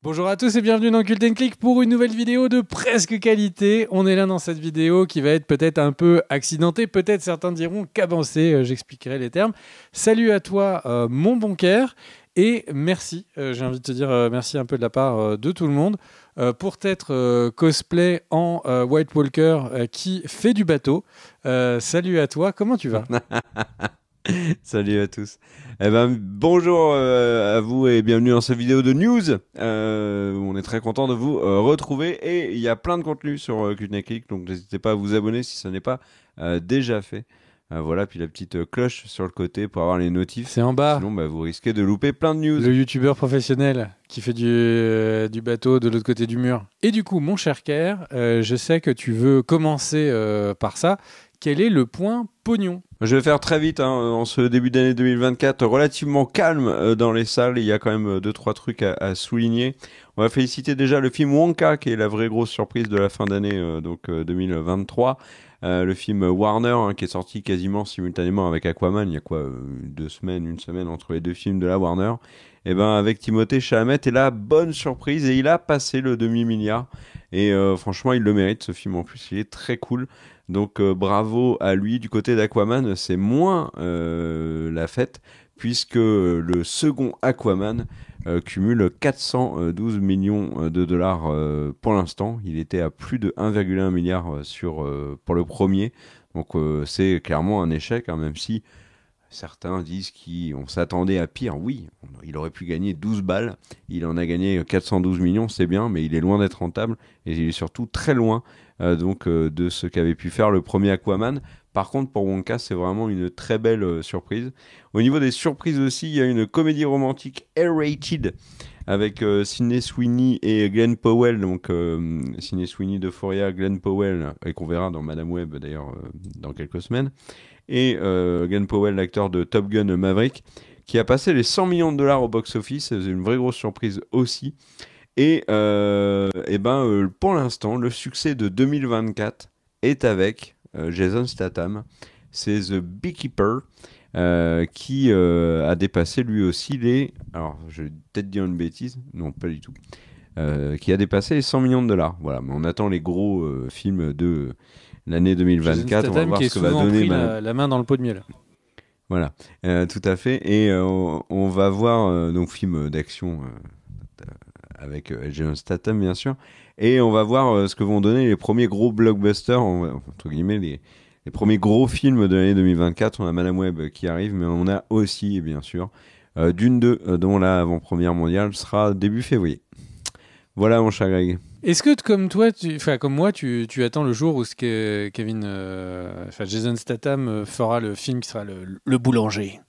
Bonjour à tous et bienvenue dans Cult & Click pour une nouvelle vidéo de presque qualité. On est là dans cette vidéo qui va être peut-être un peu accidentée, peut-être certains diront cadencée, j'expliquerai les termes. Salut à toi mon bon Caire et merci, j'ai envie de te dire merci un peu de la part de tout le monde pour t'être cosplay en White Walker qui fait du bateau. Salut à toi, comment tu vas? Salut à tous. Bonjour à vous et bienvenue dans cette vidéo de news. On est très content de vous retrouver et il y a plein de contenu sur Cult & Click, donc n'hésitez pas à vous abonner si ce n'est pas déjà fait. Voilà, puis la petite cloche sur le côté pour avoir les notifs. C'est en bas. Sinon, vous risquez de louper plein de news. Le youtubeur professionnel qui fait du bateau de l'autre côté du mur. Et du coup, mon cher Caire, je sais que tu veux commencer par ça. Quel est le point pognon? Je vais faire très vite en ce début d'année 2024, relativement calme dans les salles. Il y a quand même 2-3 trucs à souligner. On va féliciter déjà le film Wonka, qui est la vraie grosse surprise de la fin d'année 2023. Le film Warner, qui est sorti quasiment simultanément avec Aquaman. Il y a quoi, 2 semaines, une semaine entre les deux films de la Warner. Et avec Timothée Chalamet, et la bonne surprise, et il a passé le demi-milliard. Et franchement, il le mérite, ce film en plus, il est très cool. Donc bravo à lui. Du côté d'Aquaman, c'est moins la fête, puisque le second Aquaman cumule 412 millions de dollars pour l'instant. Il était à plus de 1,1 milliard pour le premier. Donc c'est clairement un échec, même si certains disent qu'on s'attendait à pire. Oui, il aurait pu gagner 12 balles. Il en a gagné 412 millions, c'est bien, mais il est loin d'être rentable. Et il est surtout très loin de ce qu'avait pu faire le premier Aquaman. Par contre, pour Wonka, c'est vraiment une très belle surprise. Au niveau des surprises aussi, il y a une comédie romantique R-rated avec Sydney Sweeney et Glenn Powell. Donc Sydney Sweeney d'Euphoria, Glenn Powell, et qu'on verra dans Madame Web d'ailleurs dans quelques semaines. Et Glenn Powell, l'acteur de Top Gun Maverick, qui a passé les 100 millions de dollars au box-office. C'est une vraie grosse surprise aussi. Et pour l'instant, le succès de 2024 est avec Jason Statham. C'est The Beekeeper qui a dépassé lui aussi les... Alors, je vais peut-être dire une bêtise. Non, pas du tout. Qui a dépassé les 100 millions de dollars. Voilà, mais on attend les gros films de l'année Jason 2024. On va Statham voir qui est ce que va souvent donner pris la main dans le pot de miel. Voilà, tout à fait. Et on va voir donc film d'action avec Jason Statham bien sûr, et on va voir ce que vont donner les premiers gros blockbusters, entre guillemets les premiers gros films de l'année 2024. On a Madame Web qui arrive, mais on a aussi bien sûr Dune 2 dont la avant-première mondiale sera début février. Voilà mon cher Greg. Est-ce que comme toi, comme moi, tu attends le jour où Jason Statham fera le film qui sera le boulanger?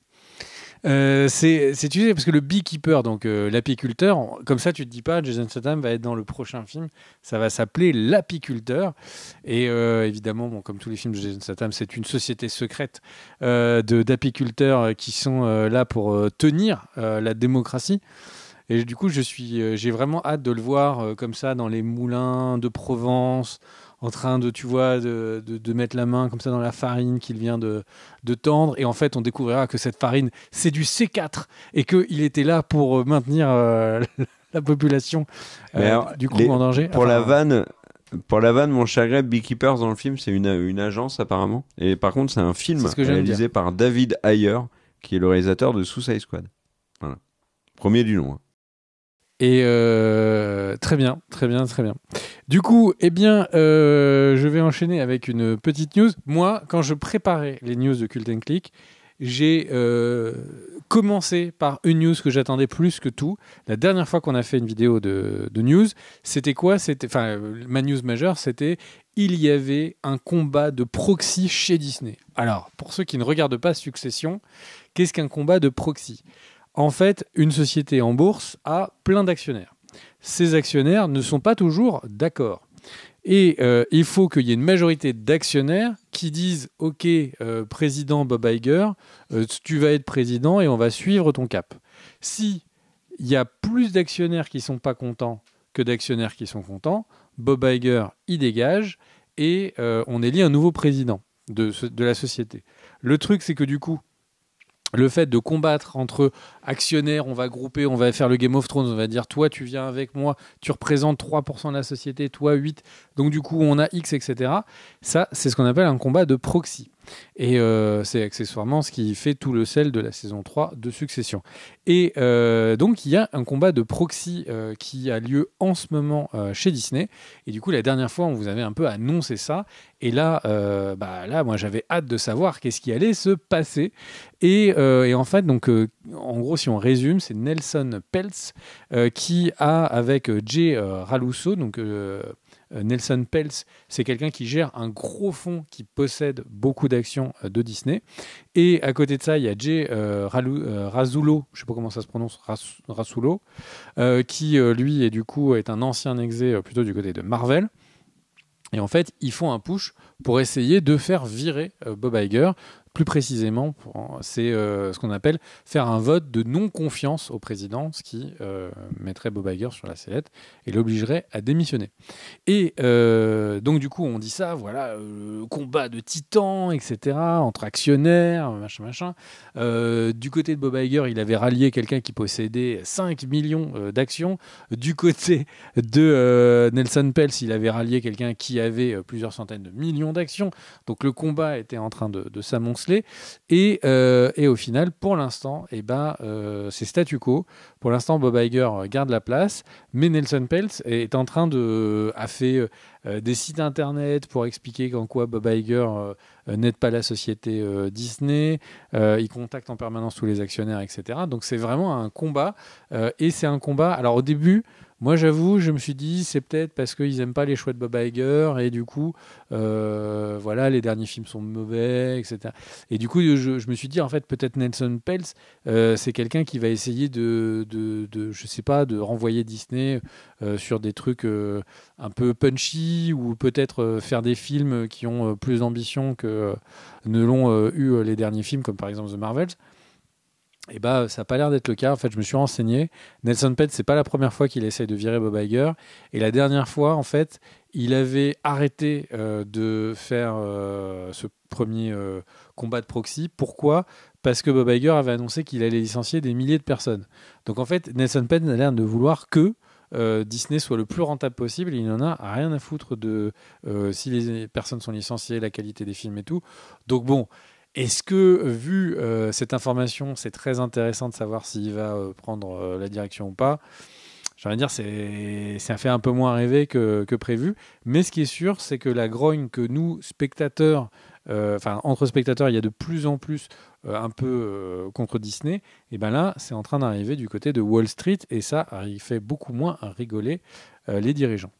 Tu sais, parce que le beekeeper, donc l'apiculteur, comme ça tu te dis pas Jason Statham va être dans le prochain film, ça va s'appeler l'apiculteur. Et évidemment, bon, comme tous les films de Jason Statham, c'est une société secrète d'apiculteurs qui sont là pour tenir la démocratie. Et du coup, j'ai vraiment hâte de le voir comme ça dans les moulins de Provence, en train de, tu vois, de mettre la main comme ça dans la farine qu'il vient de tendre. Et en fait, on découvrira que cette farine, c'est du C4 et qu'il était là pour maintenir la population du coup en danger. Pour la vanne, mon cher Greg, Beekeepers dans le film, c'est une agence apparemment. Et par contre, c'est un film réalisé par David Ayer, qui est le réalisateur de Suicide Squad. Voilà. Premier du nom. Et très bien. Du coup, je vais enchaîner avec une petite news. Moi, quand je préparais les news de Cult & Click, j'ai commencé par une news que j'attendais plus que tout. La dernière fois qu'on a fait une vidéo de news, c'était quoi? Ma news majeure, c'était il y avait un combat de proxy chez Disney. Alors, pour ceux qui ne regardent pas Succession, qu'est-ce qu'un combat de proxy? En fait, une société en bourse a plein d'actionnaires. Ces actionnaires ne sont pas toujours d'accord. Et il faut qu'il y ait une majorité d'actionnaires qui disent « Ok, président Bob Iger, tu vas être président et on va suivre ton cap. » Si il y a plus d'actionnaires qui ne sont pas contents que d'actionnaires qui sont contents, Bob Iger, il dégage et on élit un nouveau président de la société. Le truc, c'est que du coup, le fait de combattre entre actionnaires, on va grouper, on va faire le Game of Thrones, on va dire toi tu viens avec moi, tu représentes 3% de la société, toi 8, donc du coup on a X, etc. Ça, c'est ce qu'on appelle un combat de proxy. Et c'est accessoirement ce qui fait tout le sel de la saison 3 de Succession. Et donc il y a un combat de proxy qui a lieu en ce moment chez Disney. Et du coup la dernière fois on vous avait un peu annoncé ça. Et là, là moi j'avais hâte de savoir qu'est-ce qui allait se passer. Et en fait, donc, en gros, si on résume, c'est Nelson Peltz qui a, avec Jay Raluso, donc Nelson Peltz, c'est quelqu'un qui gère un gros fonds qui possède beaucoup d'actions de Disney. Et à côté de ça, il y a Jay Rasulo, je ne sais pas comment ça se prononce, Rasulo, qui lui est du coup est un ancien exé plutôt du côté de Marvel. Et en fait, ils font un push pour essayer de faire virer Bob Iger. Plus précisément, c'est ce qu'on appelle faire un vote de non-confiance au président, ce qui mettrait Bob Iger sur la sellette et l'obligerait à démissionner. Et donc du coup, on dit ça, voilà, combat de titans, etc., entre actionnaires, machin. Du côté de Bob Iger, il avait rallié quelqu'un qui possédait 5 millions d'actions. Du côté de Nelson Peltz, il avait rallié quelqu'un qui avait plusieurs centaines de millions d'actions. Donc le combat était en train de s'amonceler. Et au final, pour l'instant, c'est statu quo. Pour l'instant, Bob Iger garde la place, mais Nelson Peltz est en train a fait des sites internet pour expliquer qu'en quoi Bob Iger n'aide pas la société Disney. Il contacte en permanence tous les actionnaires, etc. Donc c'est vraiment un combat. Et c'est un combat. Alors au début, moi, j'avoue, je me suis dit, c'est peut-être parce qu'ils n'aiment pas les choix de Bob Iger et du coup, voilà, les derniers films sont mauvais, etc. Et du coup, je me suis dit, en fait, peut-être Nelson Peltz, c'est quelqu'un qui va essayer je sais pas, de renvoyer Disney sur des trucs un peu punchy ou peut-être faire des films qui ont plus d'ambition que ne l'ont eu les derniers films, comme par exemple The Marvels. Et ça n'a pas l'air d'être le cas. En fait, je me suis renseigné. Nelson Peltz, c'est pas la première fois qu'il essaye de virer Bob Iger. Et la dernière fois, en fait, il avait arrêté de faire ce premier combat de proxy. Pourquoi ? Parce que Bob Iger avait annoncé qu'il allait licencier des milliers de personnes. Donc en fait, Nelson Peltz a l'air de vouloir que Disney soit le plus rentable possible. Il n'en a rien à foutre de si les personnes sont licenciées, la qualité des films et tout. Donc bon... Est-ce que, vu cette information, c'est très intéressant de savoir s'il va prendre la direction ou pas ? J'ai envie de dire, ça fait un peu moins rêver que prévu. Mais ce qui est sûr, c'est que la grogne que nous, spectateurs, entre spectateurs, il y a de plus en plus un peu contre Disney, et bien là, c'est en train d'arriver du côté de Wall Street, et ça, il fait beaucoup moins rigoler les dirigeants.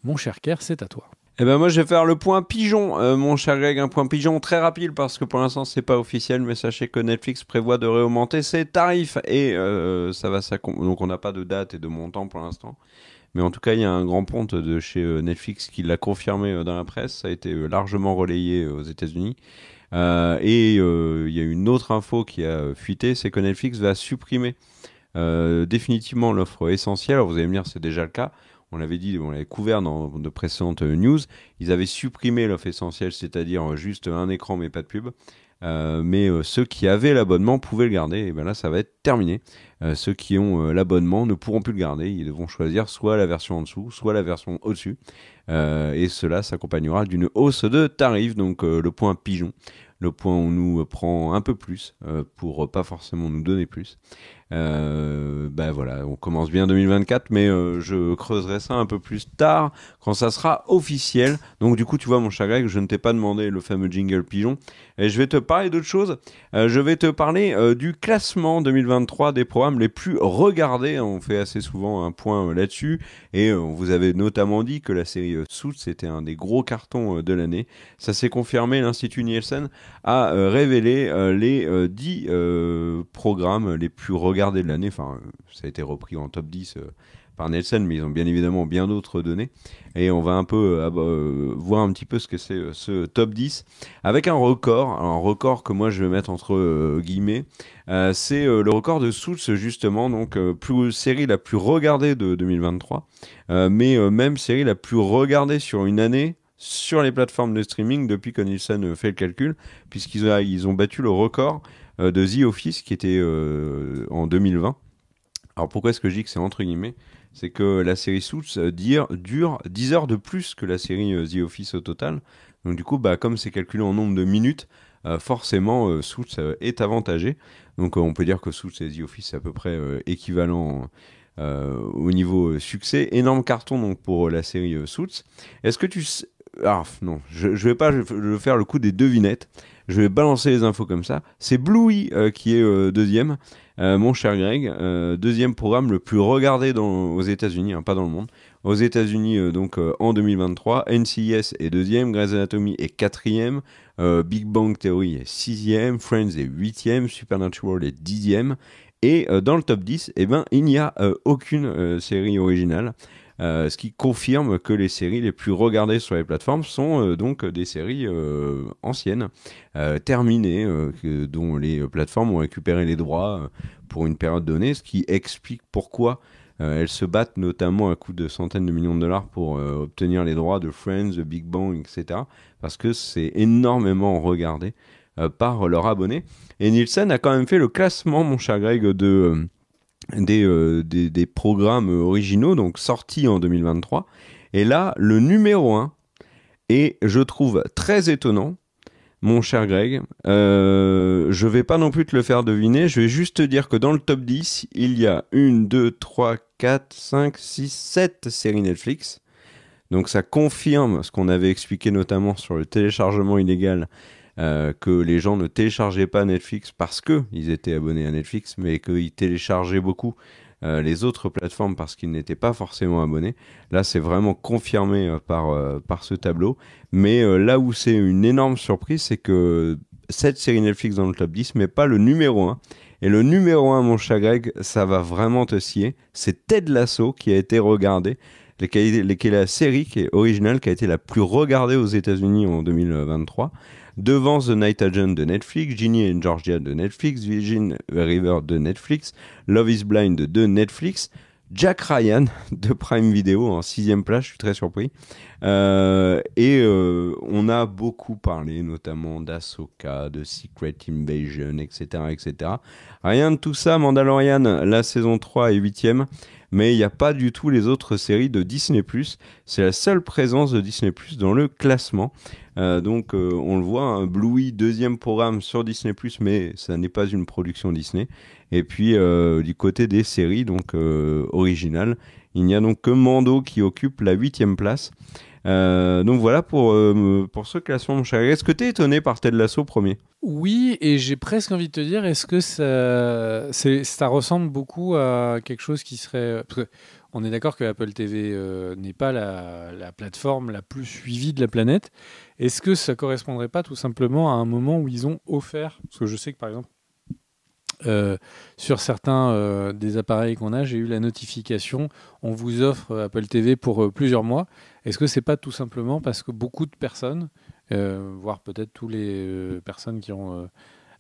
Mon cher Kerr, c'est à toi. Eh ben moi je vais faire le point pigeon, mon cher Greg, un point pigeon très rapide parce que pour l'instant c'est pas officiel, mais sachez que Netflix prévoit de réaugmenter ses tarifs et donc on n'a pas de date et de montant pour l'instant, mais en tout cas il y a un grand ponte de chez Netflix qui l'a confirmé dans la presse, ça a été largement relayé aux États-Unis. Et il y a une autre info qui a fuité, c'est que Netflix va supprimer définitivement l'offre essentielle. Alors vous allez me dire c'est déjà le cas. On l'avait dit, on l'avait couvert dans de précédentes news. Ils avaient supprimé l'offre essentielle, c'est-à-dire juste un écran mais pas de pub. Mais ceux qui avaient l'abonnement pouvaient le garder. Et bien là, ça va être terminé. Ceux qui ont l'abonnement ne pourront plus le garder. Ils devront choisir soit la version en dessous, soit la version au-dessus. Et cela s'accompagnera d'une hausse de tarifs. Donc le point pigeon. Le point où on nous prend un peu plus pour pas forcément nous donner plus. Voilà, on commence bien 2024, mais je creuserai ça un peu plus tard quand ça sera officiel. Donc du coup, tu vois, mon cher Greg, je ne t'ai pas demandé le fameux jingle pigeon, et je vais te parler d'autre chose. Je vais te parler du classement 2023 des programmes les plus regardés. On fait assez souvent un point là-dessus, et on vous avait notamment dit que la série Suits était un des gros cartons de l'année. Ça s'est confirmé. L'Institut Nielsen a révélé les 10 programmes les plus regardés de l'année. Enfin, ça a été repris en top 10 par Nielsen, mais ils ont bien évidemment bien d'autres données. Et on va un peu voir un petit peu ce que c'est ce top 10 avec un record que moi je vais mettre entre guillemets. C'est le record de Suits, justement, donc série la plus regardée de 2023, mais même série la plus regardée sur une année sur les plateformes de streaming depuis que Nielsen fait le calcul, ils ont battu le record de The Office qui était en 2020. Alors pourquoi est-ce que je dis que c'est entre guillemets? C'est que la série Suits dure 10 heures de plus que la série The Office au total. Donc du coup, comme c'est calculé en nombre de minutes, forcément Suits est avantagé. Donc on peut dire que Suits et The Office c'est à peu près équivalent au niveau succès. Énorme carton donc pour la série Suits. Est-ce que tu sais... Ah non, je vais pas faire le coup des devinettes. Je vais balancer les infos comme ça. C'est Bluey qui est deuxième. Mon cher Greg, deuxième programme le plus regardé aux États-Unis, pas dans le monde. Aux États-Unis, en 2023, NCIS est deuxième, Grey's Anatomy est quatrième, Big Bang Theory est sixième, Friends est huitième, Supernatural est dixième. Et dans le top 10, il n'y a aucune série originale. Ce qui confirme que les séries les plus regardées sur les plateformes sont donc des séries anciennes, terminées, dont les plateformes ont récupéré les droits pour une période donnée, ce qui explique pourquoi elles se battent notamment à coût de centaines de millions de dollars pour obtenir les droits de Friends, de Big Bang, etc. Parce que c'est énormément regardé par leurs abonnés. Et Nielsen a quand même fait le classement, mon cher Greg, des programmes originaux, donc sortis en 2023. Et là, le numéro 1 est, je trouve, très étonnant, mon cher Greg. Je vais pas non plus te le faire deviner, je vais juste te dire que dans le top 10, il y a 1, 2, 3, 4, 5, 6, 7 séries Netflix. Donc ça confirme ce qu'on avait expliqué notamment sur le téléchargement illégal, que les gens ne téléchargeaient pas Netflix parce qu'ils étaient abonnés à Netflix, mais qu'ils téléchargeaient beaucoup les autres plateformes parce qu'ils n'étaient pas forcément abonnés. Là, c'est vraiment confirmé par ce tableau. Mais là où c'est une énorme surprise, c'est que cette série Netflix dans le top 10, mais pas le numéro 1. Et le numéro 1, mon cher Greg, ça va vraiment te scier. C'est Ted Lasso qui a été regardé, qui est la série qui est originale, qui a été la plus regardée aux États-Unis en 2023. Devant The Night Agent de Netflix, Ginny and Georgia de Netflix, Virgin River de Netflix, Love is Blind de Netflix, Jack Ryan de Prime Video en 6e place, je suis très surpris. On a beaucoup parlé notamment d'Ahsoka, de Secret Invasion, etc., etc. Rien de tout ça, Mandalorian, la saison 3 est 8e, mais il n'y a pas du tout les autres séries de Disney+. C'est la seule présence de Disney+, dans le classement. Donc on le voit, hein, Bluey, deuxième programme sur Disney+, mais ça n'est pas une production Disney. Et puis du côté des séries donc originales, il n'y a donc que Mando qui occupe la 8e place. Donc voilà pour ce classement, mon cher. Est-ce que tu es étonné par Ted Lasso premier? Oui, et j'ai presque envie de te dire, est-ce que ça ressemble beaucoup à quelque chose qui serait... Parce que on est d'accord que Apple TV n'est pas la plateforme la plus suivie de la planète. Est-ce que ça correspondrait pas tout simplement à un moment où ils ont offert... Parce que je sais que par exemple, sur certains des appareils qu'on a, j'ai eu la notification, on vous offre Apple TV pour plusieurs mois. Est-ce que c'est pas tout simplement parce que beaucoup de personnes, voire peut-être tous les personnes qui ont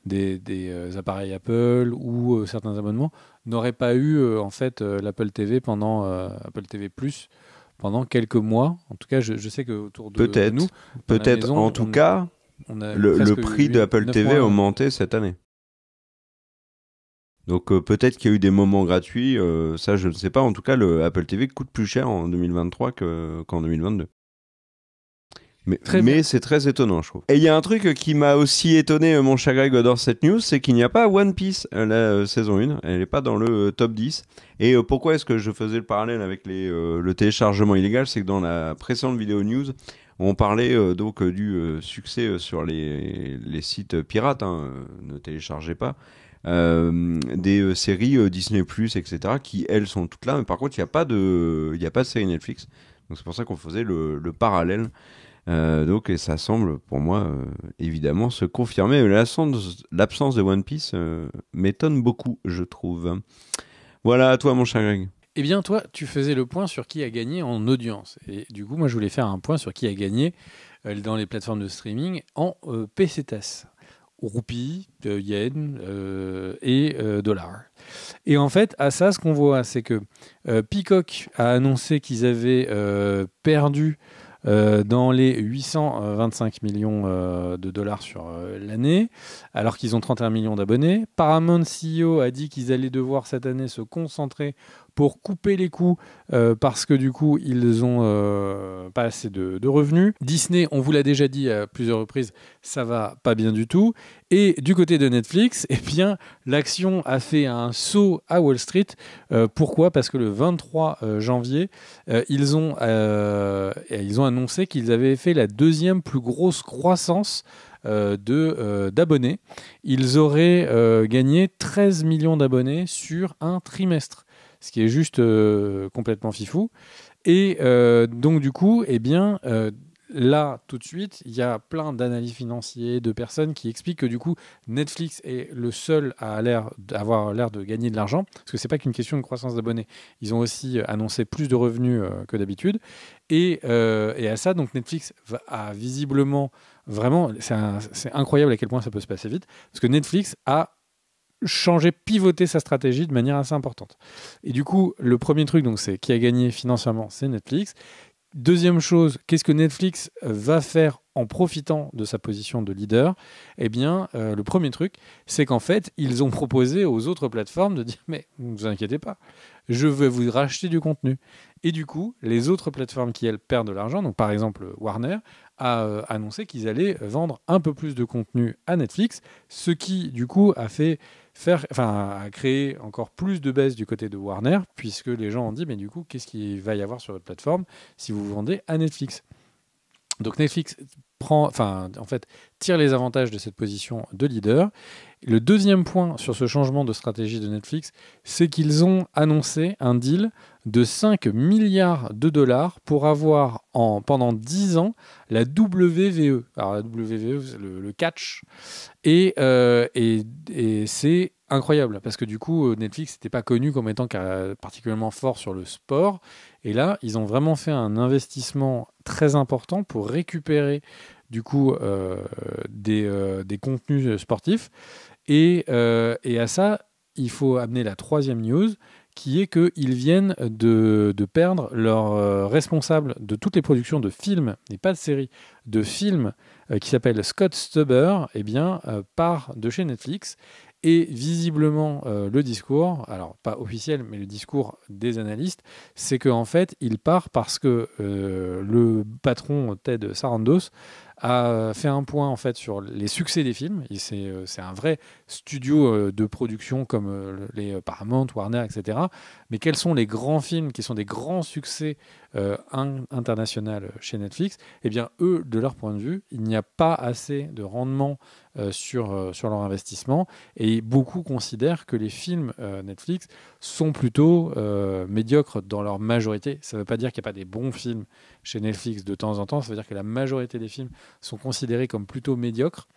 des appareils Apple ou certains abonnements, n'auraient pas eu en fait l'Apple TV pendant Apple TV Plus pendant quelques mois. En tout cas, je sais que autour de nous, peut-être maison, en tout cas, le prix de Apple TV a augmenté cette année. Donc peut-être qu'il y a eu des moments gratuits, ça je ne sais pas. En tout cas, le Apple TV coûte plus cher en 2023 qu'en 2022. Mais c'est très étonnant, je trouve. Et il y a un truc qui m'a aussi étonné, mon cher Greg, dans cette news, c'est qu'il n'y a pas One Piece, la saison 1. Elle n'est pas dans le top 10. Et pourquoi est-ce que je faisais le parallèle avec le téléchargement illégal? C'est que dans la précédente vidéo news, on parlait du succès sur les sites pirates, hein, ne téléchargez pas, des séries Disney+, etc., qui, elles, sont toutes là. Mais par contre, il n'y a pas de série Netflix. Donc c'est pour ça qu'on faisait le parallèle. Donc, et ça semble, pour moi, évidemment, se confirmer. L'absence de One Piece m'étonne beaucoup, je trouve. Voilà, à toi, mon cher Greg. Eh bien, toi, tu faisais le point sur qui a gagné en audience. Et du coup, moi, je voulais faire un point sur qui a gagné dans les plateformes de streaming en pesetas, roupies, yens et dollars. Et en fait, à ça, ce qu'on voit, c'est que Peacock a annoncé qu'ils avaient perdu dans les 825 millions de dollars sur l'année, alors qu'ils ont 31 millions d'abonnés. Paramount CEO a dit qu'ils allaient devoir cette année se concentrer pour couper les coûts parce que du coup ils ont pas assez de revenus. Disney, on vous l'a déjà dit à plusieurs reprises, ça va pas bien du tout. Et du côté de Netflix, eh bien l'action a fait un saut à Wall Street. Pourquoi ? Parce que le 23 janvier, ils ont annoncé qu'ils avaient fait la deuxième plus grosse croissance d'abonnés. Ils auraient gagné 13 millions d'abonnés sur un trimestre, ce qui est juste complètement fifou. Et donc du coup, eh bien, là, tout de suite, il y a plein d'analyses financiers, de personnes qui expliquent que du coup, Netflix est le seul à avoir l'air de gagner de l'argent, parce que c'est pas qu'une question de croissance d'abonnés. Ils ont aussi annoncé plus de revenus que d'habitude. Et à ça, donc Netflix a visiblement vraiment, c'est incroyable à quel point ça peut se passer vite, parce que Netflix a pivoté sa stratégie de manière assez importante. Et du coup, le premier truc, donc, c'est qui a gagné financièrement, c'est Netflix. Deuxième chose, qu'est-ce que Netflix va faire en profitant de sa position de leader ? Eh bien, le premier truc, c'est qu'en fait, ils ont proposé aux autres plateformes de dire « Mais ne vous inquiétez pas, je vais vous racheter du contenu ». Et du coup, les autres plateformes qui, elles, perdent de l'argent, donc par exemple Warner, a annoncé qu'ils allaient vendre un peu plus de contenu à Netflix, ce qui, du coup, a créé encore plus de baisse du côté de Warner, puisque les gens ont dit, mais du coup, qu'est-ce qu'il va y avoir sur votre plateforme si vous vendez à Netflix ? Donc Netflix tire les avantages de cette position de leader. Le deuxième point sur ce changement de stratégie de Netflix, c'est qu'ils ont annoncé un deal de 5 milliards de dollars pour avoir pendant 10 ans la WWE. Alors la WWE, c'est le catch. Et c'est incroyable parce que du coup, Netflix n'était pas connu comme étant particulièrement fort sur le sport. Et là, ils ont vraiment fait un investissement très important pour récupérer du coup des contenus sportifs. Et à ça, il faut amener la troisième news, qui est qu'ils viennent de perdre leur responsable de toutes les productions de films, et pas de séries, de films, qui s'appelle Scott Stuber, part de chez Netflix. Et visiblement, le discours, alors pas officiel, mais le discours des analystes, c'est qu'en fait, il part parce que le patron Ted Sarandos a fait un point en fait sur les succès des films. C'est un vrai studio de production comme les Paramount, Warner, etc. Mais quels sont les grands films qui sont des grands succès internationaux chez Netflix ? Eh bien, eux, de leur point de vue, il n'y a pas assez de rendement sur leur investissement, et beaucoup considèrent que les films Netflix sont plutôt médiocres dans leur majorité. Ça ne veut pas dire qu'il n'y a pas des bons films chez Netflix de temps en temps, ça veut dire que la majorité des films sont considérés comme plutôt médiocres,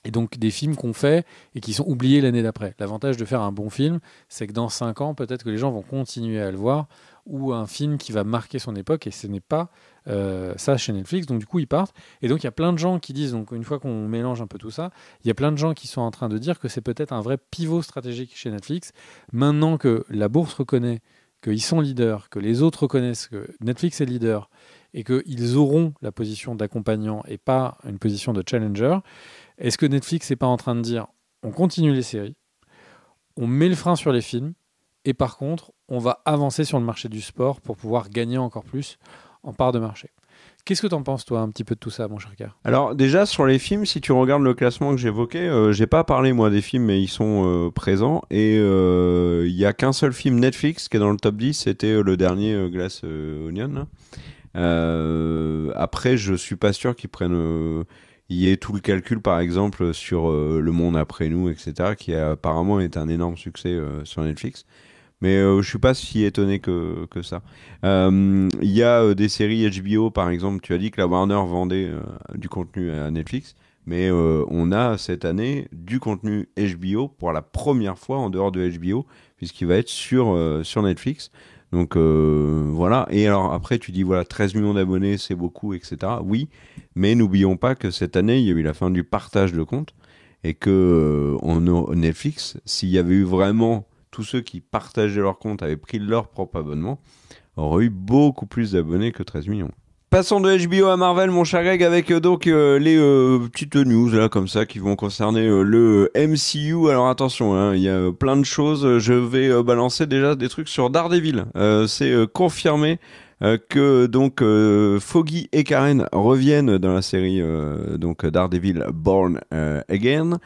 et donc des films qu'on fait et qui sont oubliés l'année d'après. L'avantage de faire un bon film, c'est que dans 5 ans, peut-être que les gens vont continuer à le voir, ou un film qui va marquer son époque, et ce n'est pas ça chez Netflix. Donc du coup, ils partent. Et donc il y a plein de gens qui disent, donc une fois qu'on mélange un peu tout ça, il y a plein de gens qui sont en train de dire que c'est peut-être un vrai pivot stratégique chez Netflix. Maintenant que la bourse reconnaît qu'ils sont leaders, que les autres reconnaissent que Netflix est leader, et qu'ils auront la position d'accompagnant et pas une position de challenger, est-ce que Netflix n'est pas en train de dire on continue les séries, on met le frein sur les films, et par contre, on va avancer sur le marché du sport pour pouvoir gagner encore plus en part de marché. Qu'est-ce que tu en penses, toi, un petit peu de tout ça, mon cher Car ? Alors déjà sur les films, si tu regardes le classement que j'évoquais, j'ai pas parlé moi des films, mais ils sont présents, et il y a qu'un seul film Netflix qui est dans le top 10, c'était le dernier Glass Onion. Après, je suis pas sûr qu'ils prennent il y ait tout le calcul par exemple sur Le Monde après nous, etc., qui apparemment est un énorme succès sur Netflix. Mais je suis pas si étonné que ça. Il y a des séries HBO, par exemple. Tu as dit que la Warner vendait du contenu à Netflix, mais on a cette année du contenu HBO pour la première fois en dehors de HBO, puisqu'il va être sur Netflix. Donc voilà. Et alors après, tu dis voilà, 13 millions d'abonnés, c'est beaucoup, etc. Oui, mais n'oublions pas que cette année, il y a eu la fin du partage de comptes, et que Netflix, s'il y avait eu vraiment tous ceux qui partageaient leur compte avaient pris leur propre abonnement, auraient eu beaucoup plus d'abonnés que 13 millions. Passons de HBO à Marvel, mon cher Greg, avec donc les petites news là comme ça qui vont concerner le MCU. Alors attention, hein, il y a plein de choses. Je vais balancer déjà des trucs sur Daredevil. C'est confirmé que donc Foggy et Karen reviennent dans la série donc Daredevil Born Again,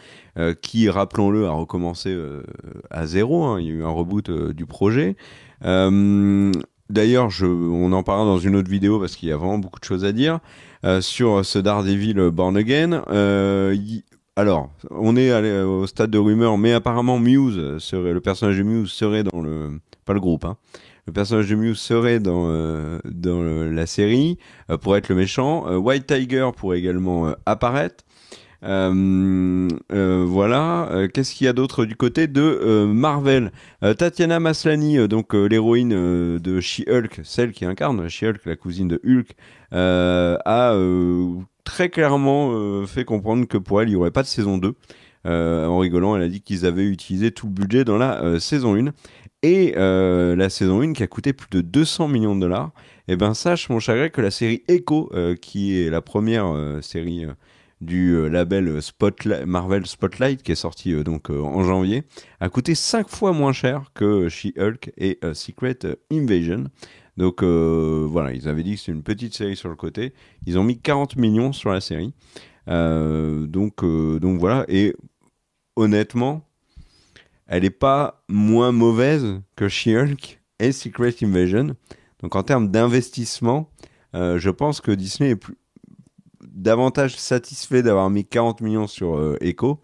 qui, rappelons-le, a recommencé à zéro. Hein. Il y a eu un reboot du projet. D'ailleurs, on en parlera dans une autre vidéo parce qu'il y a vraiment beaucoup de choses à dire sur ce Daredevil Born Again. Alors, on est au stade de rumeur, mais apparemment le personnage de Muse serait dans pas le groupe, hein. Le personnage de Muse serait dans la série pour être le méchant. White Tiger pourrait également apparaître. Voilà. Qu'est-ce qu'il y a d'autre du côté de Marvel? Tatiana Maslany, donc l'héroïne de She-Hulk, celle qui incarne She-Hulk, la cousine de Hulk, a très clairement fait comprendre que pour elle, il n'y aurait pas de saison 2. En rigolant, elle a dit qu'ils avaient utilisé tout le budget dans la saison 1. Et la saison 1 qui a coûté plus de 200 millions de dollars. Et ben sache, mon cher Greg, que la série Echo, qui est la première série du label Marvel Spotlight, qui est sorti donc en janvier, a coûté 5 fois moins cher que She-Hulk et Secret Invasion. Donc voilà, ils avaient dit que c'est une petite série sur le côté. Ils ont mis 40 millions sur la série. Donc voilà, et honnêtement, elle n'est pas moins mauvaise que She-Hulk et Secret Invasion. Donc en termes d'investissement, je pense que Disney est davantage satisfait d'avoir mis 40 millions sur Echo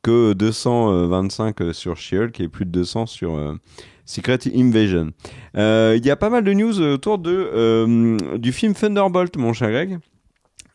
que 225 sur She-Hulk et plus de 200 sur Secret Invasion. Il y a pas mal de news autour du film Thunderbolt, mon cher Greg,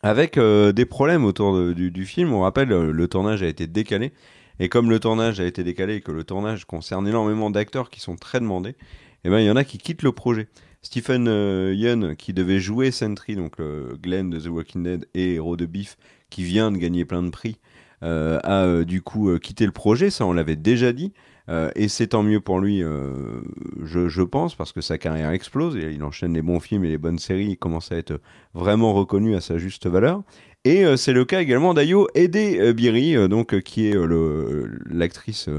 avec des problèmes autour du film. On rappelle, le tournage a été décalé. Et comme le tournage a été décalé et que le tournage concerne énormément d'acteurs qui sont très demandés, eh ben, il y en a qui quittent le projet. Stephen Yeun, qui devait jouer Sentry, donc Glenn de The Walking Dead et Héros de Beef, qui vient de gagner plein de prix, a du coup quitté le projet. Ça, on l'avait déjà dit. Et c'est tant mieux pour lui, je pense, parce que sa carrière explose. Et il enchaîne les bons films et les bonnes séries. Il commence à être vraiment reconnu à sa juste valeur. Et c'est le cas également d'Ayo Edebiri, donc qui est l'actrice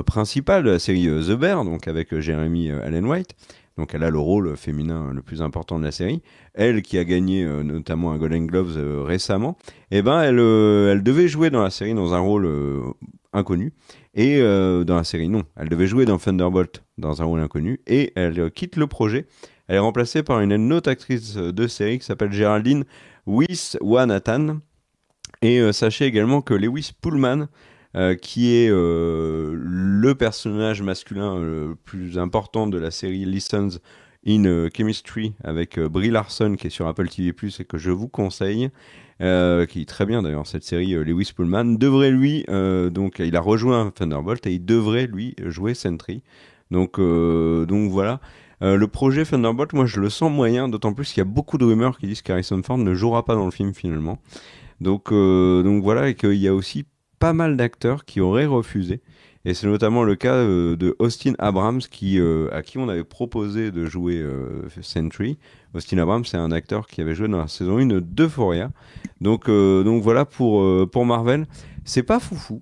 principale de la série The Bear, donc avec Jeremy Allen White. Donc elle a le rôle féminin le plus important de la série. Elle qui a gagné notamment un Golden Globes récemment. Et ben elle devait jouer dans la série dans un rôle inconnu. Et dans la série, non. Elle devait jouer dans Thunderbolt dans un rôle inconnu. Et elle quitte le projet. Elle est remplacée par une autre actrice de série qui s'appelle Geraldine Wiswanathan. Et sachez également que Lewis Pullman, qui est le personnage masculin le plus important de la série Lessons in Chemistry, avec Brie Larson, qui est sur Apple TV+, et que je vous conseille, qui est très bien d'ailleurs cette série. Lewis Pullman devrait lui, donc il a rejoint Thunderbolt, et il devrait lui jouer Sentry. Donc voilà. Le projet Thunderbolt, moi je le sens moyen, d'autant plus qu'il y a beaucoup de rumeurs qui disent qu'Harrison Ford ne jouera pas dans le film finalement. Donc voilà, et qu'il y a aussi pas mal d'acteurs qui auraient refusé. Et c'est notamment le cas de Austin Abrams, à qui on avait proposé de jouer Sentry. Austin Abrams, c'est un acteur qui avait joué dans la saison 1 d'Euphoria. Donc voilà pour Marvel. C'est pas foufou.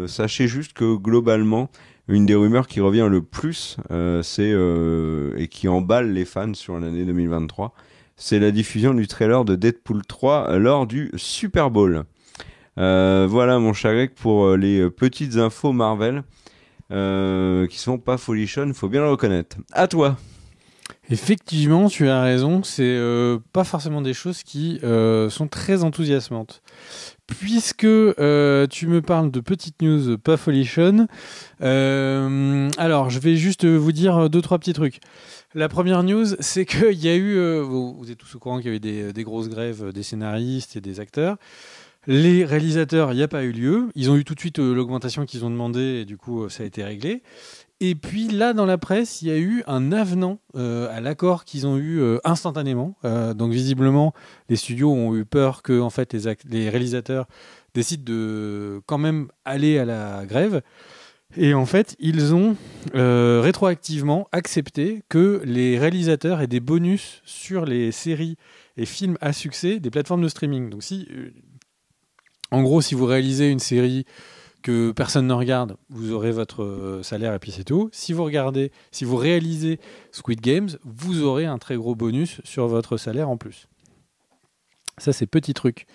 Sachez juste que globalement, une des rumeurs qui revient le plus, et qui emballe les fans sur l'année 2023, c'est la diffusion du trailer de Deadpool 3 lors du Super Bowl. Voilà mon cher Greg pour les petites infos Marvel qui sont pas folichonnes, faut bien le reconnaître. À toi. Effectivement, tu as raison, c'est pas forcément des choses qui sont très enthousiasmantes. Puisque tu me parles de petites news pas folichonnes, alors je vais juste vous dire 2-3 petits trucs. La première news, c'est qu'il y a eu, vous êtes tous au courant qu'il y avait des grosses grèves des scénaristes et des acteurs. Les réalisateurs, il n'y a pas eu lieu. Ils ont eu tout de suite l'augmentation qu'ils ont demandé et du coup, ça a été réglé. Et puis là, dans la presse, il y a eu un avenant à l'accord qu'ils ont eu instantanément. Donc visiblement, les studios ont eu peur que en fait, les réalisateurs décident de quand même aller à la grève. Et en fait, ils ont rétroactivement accepté que les réalisateurs aient des bonus sur les séries et films à succès des plateformes de streaming. Donc en gros, si vous réalisez une série que personne ne regarde, vous aurez votre salaire et puis c'est tout. Si vous réalisez Squid Games, vous aurez un très gros bonus sur votre salaire en plus. Ça, c'est petit truc.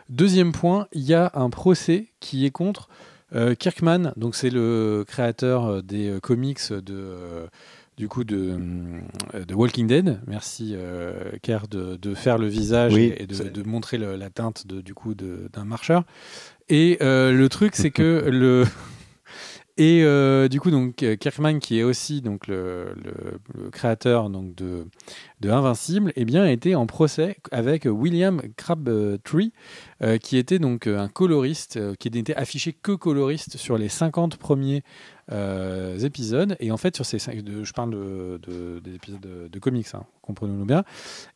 Deuxième point, il y a un procès qui est contre Kirkman. Donc, c'est le créateur des comics de Walking Dead. Merci, Kerr, de faire le visage et de montrer la teinte d'un marcheur. Et le truc, c'est que donc Kirkman, qui est aussi donc le créateur donc de Invincible, eh bien, a été en procès avec William Crabtree, qui était donc un coloriste, qui n'était affiché que coloriste sur les 50 premiers épisodes. Et en fait, je parle des épisodes de comics, hein, comprenons-nous bien.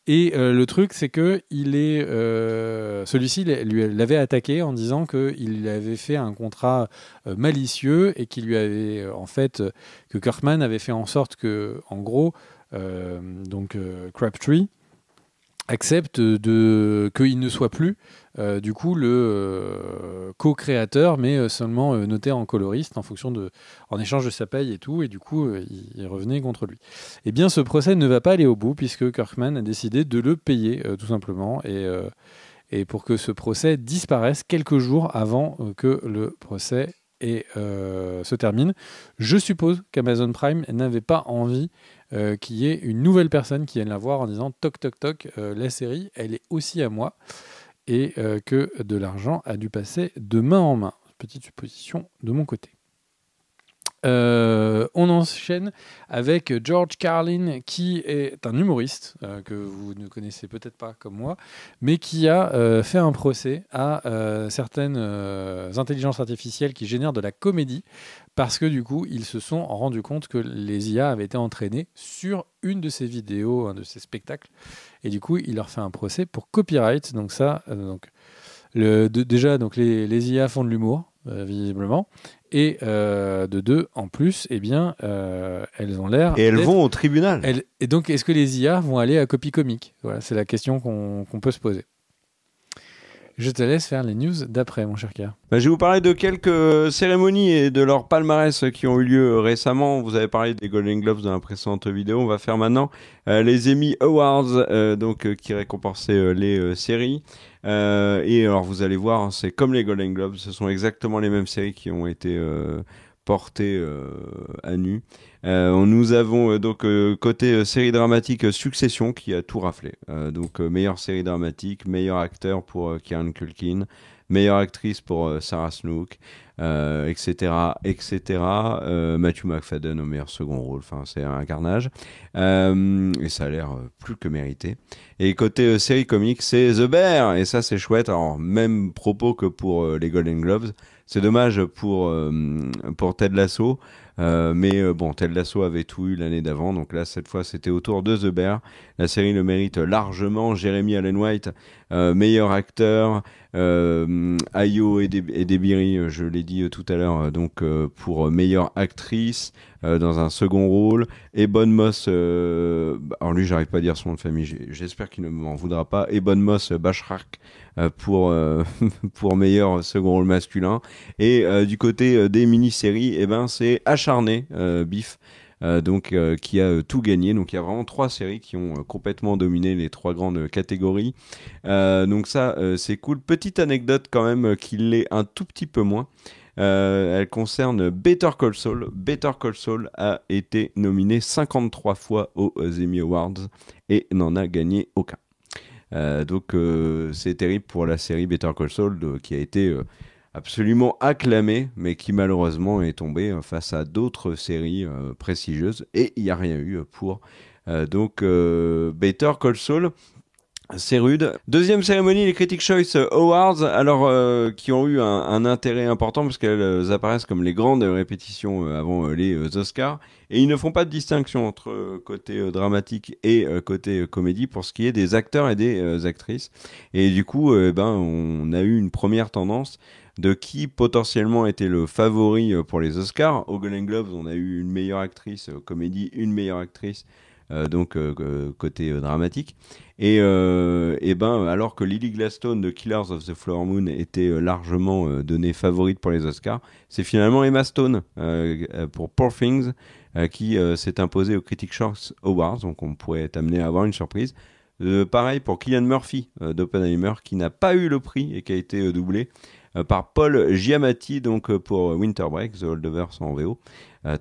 Et le truc, c'est que celui-ci l'avait attaqué en disant qu'il avait fait un contrat malicieux et qu'il lui avait que Kirkman avait fait en sorte que, en gros, Crabtree accepte qu'il ne soit plus le co-créateur, mais seulement noté en coloriste en échange de sa paye et tout, et du coup il revenait contre lui. Eh bien, ce procès ne va pas aller au bout puisque Kirkman a décidé de le payer tout simplement, et pour que ce procès disparaisse quelques jours avant que le procès se termine. Je suppose qu'Amazon Prime n'avait pas envie qu'il y ait une nouvelle personne qui vienne la voir en disant toc toc toc, la série elle est aussi à moi, et que de l'argent a dû passer de main en main. Petite supposition de mon côté. On enchaîne avec George Carlin, qui est un humoriste que vous ne connaissez peut-être pas comme moi, mais qui a fait un procès à certaines intelligences artificielles qui génèrent de la comédie, parce que du coup ils se sont rendus compte que les IA avaient été entraînées sur une de ces vidéos, un de ces spectacles, et du coup il leur fait un procès pour copyright. Donc ça, déjà donc les IA font de l'humour visiblement. Et de deux, en plus, eh bien, elles ont l'air. Et elles vont au tribunal. Et donc, est-ce que les IA vont aller à Copy Comic ? Voilà, c'est la question qu'on peut se poser. Je te laisse faire les news d'après, mon cher Pierre. Je vais vous parler de quelques cérémonies et de leurs palmarès qui ont eu lieu récemment. Vous avez parlé des Golden Globes dans la précédente vidéo. On va faire maintenant les Emmy Awards, qui récompensaient les séries. Et alors, vous allez voir, hein, c'est comme les Golden Globes. Ce sont exactement les mêmes séries qui ont été portées à nu. Nous avons côté série dramatique Succession qui a tout raflé. Meilleure série dramatique, meilleur acteur pour Kieran Culkin, meilleure actrice pour Sarah Snook, etc. Matthew McFadden au meilleur second rôle. Enfin, c'est un carnage. Et ça a l'air plus que mérité. Et côté série comique, c'est The Bear. Et ça, c'est chouette. Alors, même propos que pour les Golden Globes. C'est dommage pour Ted Lasso. Ted Lasso avait tout eu l'année d'avant, donc là cette fois c'était autour de The Bear. La série le mérite largement. Jeremy Allen White, meilleur acteur, Ayo Edebiri, je l'ai dit tout à l'heure, pour meilleure actrice dans un second rôle. Ebon Moss, alors lui j'arrive pas à dire son nom de famille, j'espère qu'il ne m'en voudra pas. Ebon Moss Bachrach pour meilleur second rôle masculin. Et du côté des mini-séries, c'est Acharné, Biff, qui a tout gagné. Donc il y a vraiment 3 séries qui ont complètement dominé les 3 grandes catégories. Donc ça, c'est cool. Petite anecdote quand même qui l'est un tout petit peu moins. Elle concerne Better Call Saul. Better Call Saul a été nominé 53 fois aux Emmy Awards et n'en a gagné aucun. C'est terrible pour la série Better Call Saul qui a été absolument acclamée, mais qui malheureusement est tombée face à d'autres séries prestigieuses, et il n'y a rien eu pour Better Call Saul. C'est rude. Deuxième cérémonie, les Critics' Choice Awards, alors qui ont eu un intérêt important parce qu'elles apparaissent comme les grandes répétitions avant les Oscars, et ils ne font pas de distinction entre côté dramatique et côté comédie pour ce qui est des acteurs et des actrices. Et du coup, on a eu une première tendance de qui potentiellement était le favori pour les Oscars. Aux Golden Globes, on a eu une meilleure actrice comédie, une meilleure actrice côté dramatique. Et ben, alors que Lily Gladstone de Killers of the Flower Moon était largement donnée favorite pour les Oscars, c'est finalement Emma Stone pour Poor Things qui s'est imposée aux Critics' Choice Awards, donc on pourrait être amené à avoir une surprise. Pareil pour Cillian Murphy d'Oppenheimer qui n'a pas eu le prix et qui a été doublé par Paul Giamatti donc pour Winter Break, The Holdovers en VO.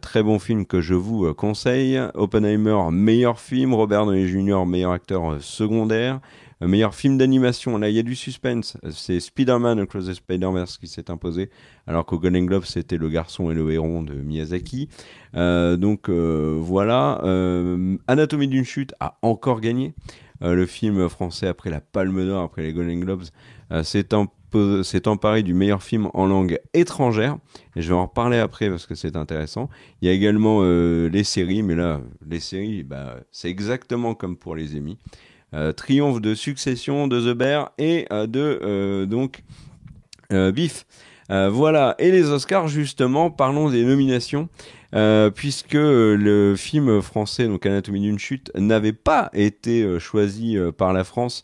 Très bon film que je vous conseille. Oppenheimer, meilleur film. Robert Downey Jr., meilleur acteur secondaire. Meilleur film d'animation. Là, il y a du suspense. C'est Spider-Man Across the Spider-Verse qui s'est imposé, alors qu'au Golden Globe, c'était Le Garçon et le Héron de Miyazaki. Voilà. Anatomie d'une chute a encore gagné. Le film français, après la Palme d'Or, après les Golden Globes, s'est emparé du meilleur film en langue étrangère. Et je vais en reparler après parce que c'est intéressant. Il y a également les séries, mais là, les séries, c'est exactement comme pour les Emmy. Triomphe de Succession, de The Bear et Beef. Voilà, et les Oscars, justement, parlons des nominations, puisque le film français, donc Anatomie d'une chute, n'avait pas été choisi par la France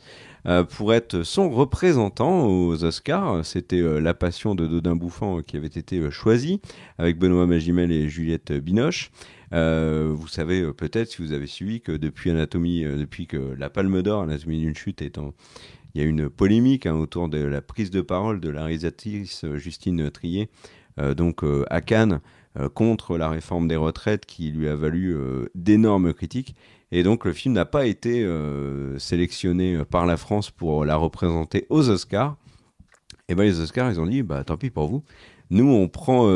pour être son représentant aux Oscars. C'était La Passion de Dodin Bouffant qui avait été choisi, avec Benoît Magimel et Juliette Binoche. Vous savez peut-être, si vous avez suivi, que depuis que la Palme d'Or, Anatomie d'une chute il y a une polémique autour de la prise de parole de la réalisatrice Justine Triet, à Cannes, contre la réforme des retraites qui lui a valu d'énormes critiques. Et donc le film n'a pas été sélectionné par la France pour la représenter aux Oscars. Et ben les Oscars, ils ont dit, tant pis pour vous. Nous, on prend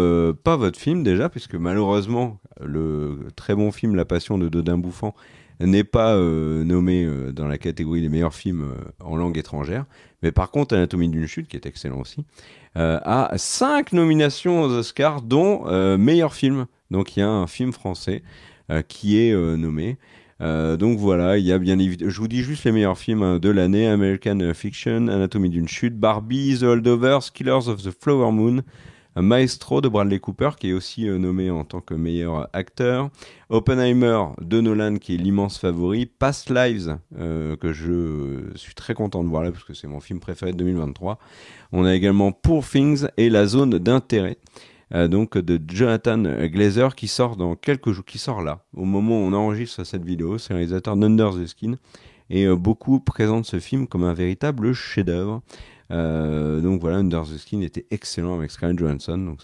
pas votre film déjà, puisque malheureusement, le très bon film La Passion de Dodin Bouffant n'est pas nommé dans la catégorie des meilleurs films en langue étrangère. Mais par contre, Anatomie d'une chute, qui est excellent aussi, a 5 nominations aux Oscars, dont meilleur film. Donc il y a un film français qui est nommé. Donc voilà, il y a bien évidemment, je vous dis juste les meilleurs films de l'année: American Fiction, Anatomie d'une chute, Barbie, The Holdovers, Killers of the Flower Moon, Maestro de Bradley Cooper qui est aussi nommé en tant que meilleur acteur, Oppenheimer de Nolan qui est l'immense favori, Past Lives que je suis très content de voir là parce que c'est mon film préféré de 2023. On a également Poor Things et La Zone d'intérêt. De Jonathan Glazer qui sort dans quelques jours, qui sort là, au moment où on enregistre cette vidéo. C'est le réalisateur d'Under the Skin et beaucoup présentent ce film comme un véritable chef-d'œuvre. Voilà, Under the Skin était excellent avec Scarlett Johansson, donc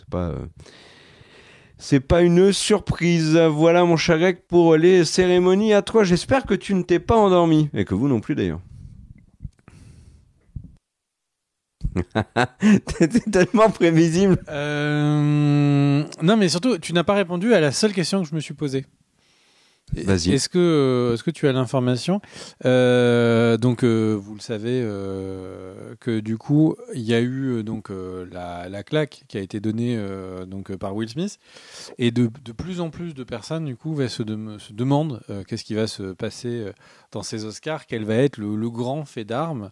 c'est pas une surprise. Voilà mon cher Greg pour les cérémonies. À toi, j'espère que tu ne t'es pas endormi et que vous non plus d'ailleurs. T'étais tellement prévisible. Non, mais surtout, tu n'as pas répondu à la seule question que je me suis posée. Vas-y. Est-ce que tu as l'information vous le savez que du coup il y a eu la claque qui a été donnée par Will Smith et de plus en plus de personnes du coup se demandent qu'est-ce qui va se passer dans ces Oscars, quel va être le grand fait d'armes.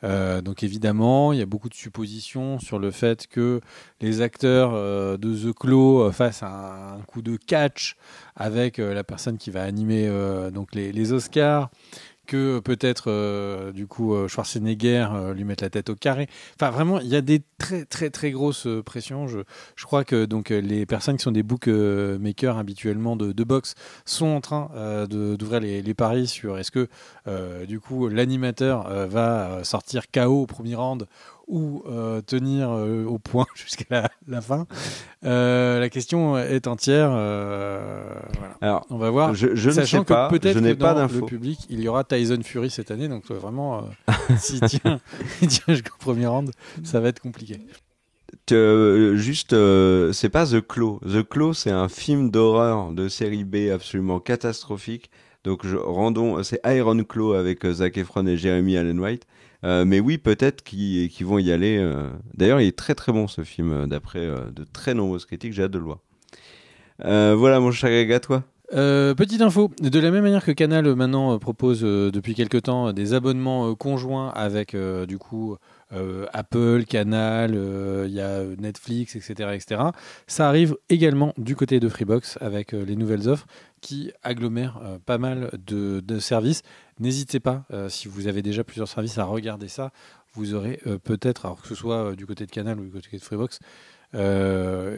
Donc évidemment, il y a beaucoup de suppositions sur le fait que les acteurs de The Claw fassent un coup de catch avec la personne qui va animer les Oscars, que peut-être Schwarzenegger lui mette la tête au carré. Enfin vraiment, il y a des très très très grosses pressions. Je crois que les personnes qui sont des bookmakers habituellement de boxe sont en train d'ouvrir les paris sur est-ce que l'animateur va sortir KO au premier round ou tenir au point jusqu'à la fin. La question est entière. Voilà. Alors, on va voir. Je ne sais pas. Peut-être je n'ai que pas dans d'infos. le public, il y aura Tyson Fury cette année. Donc vraiment, s'il tient jusqu'au premier round, ça va être compliqué. C'est pas The Claw. The Claw, c'est un film d'horreur de série B absolument catastrophique. Donc c'est Iron Claw avec Zac Efron et Jeremy Allen White. Mais oui, peut-être qu'ils vont y aller. D'ailleurs, il est très très bon ce film, d'après de très nombreuses critiques. J'ai hâte de le voir. Voilà mon cher Greg, à toi. Petite info, de la même manière que Canal maintenant propose depuis quelque temps des abonnements conjoints avec Apple, Canal, il y a Netflix, etc., etc. Ça arrive également du côté de Freebox avec les nouvelles offres qui agglomèrent pas mal de services. N'hésitez pas, si vous avez déjà plusieurs services, à regarder ça. Vous aurez peut-être, alors que ce soit du côté de Canal ou du côté de Freebox,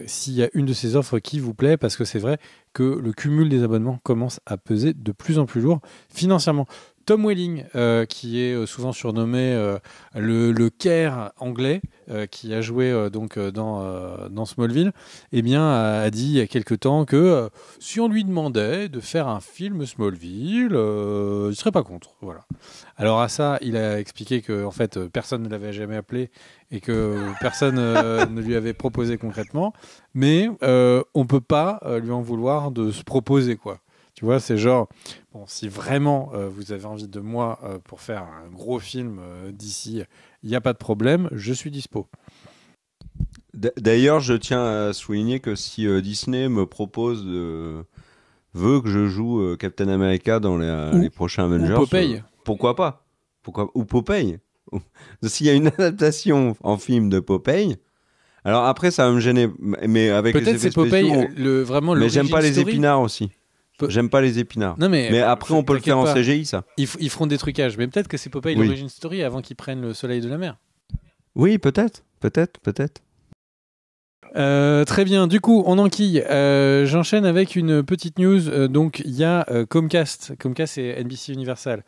s'il y a une de ces offres qui vous plaît, parce que c'est vrai que le cumul des abonnements commence à peser de plus en plus lourd financièrement. Tom Welling, qui est souvent surnommé le Kerr anglais, qui a joué dans Smallville, eh bien, a dit il y a quelque temps que si on lui demandait de faire un film Smallville, il ne serait pas contre. Voilà. Alors à ça, il a expliqué que en fait, personne ne l'avait jamais appelé et que personne ne lui avait proposé concrètement, mais on ne peut pas lui en vouloir de se proposer, quoi. Tu vois, c'est genre, bon, si vraiment vous avez envie de moi pour faire un gros film d'ici, il n'y a pas de problème, je suis dispo. D'ailleurs, je tiens à souligner que si Disney me propose, veut que je joue Captain America dans les prochains Avengers, ou Popeye. Pourquoi pas? Ou Popeye. S'il y a une adaptation en film de Popeye, alors après ça va me gêner, mais avec les effets Peut-être c'est Popeye, spéciaux, vraiment mais j'aime pas les story. épinards aussi. J'aime pas les épinards. Non, mais après, on peut le faire en pas. CGI, ça. Ils feront des trucages, mais peut-être que c'est Popeye l'origin story avant qu'ils prennent le soleil de la mer. Oui, peut-être. Très bien, du coup on enquille. J'enchaîne avec une petite news. Donc il y a Comcast et NBC Universal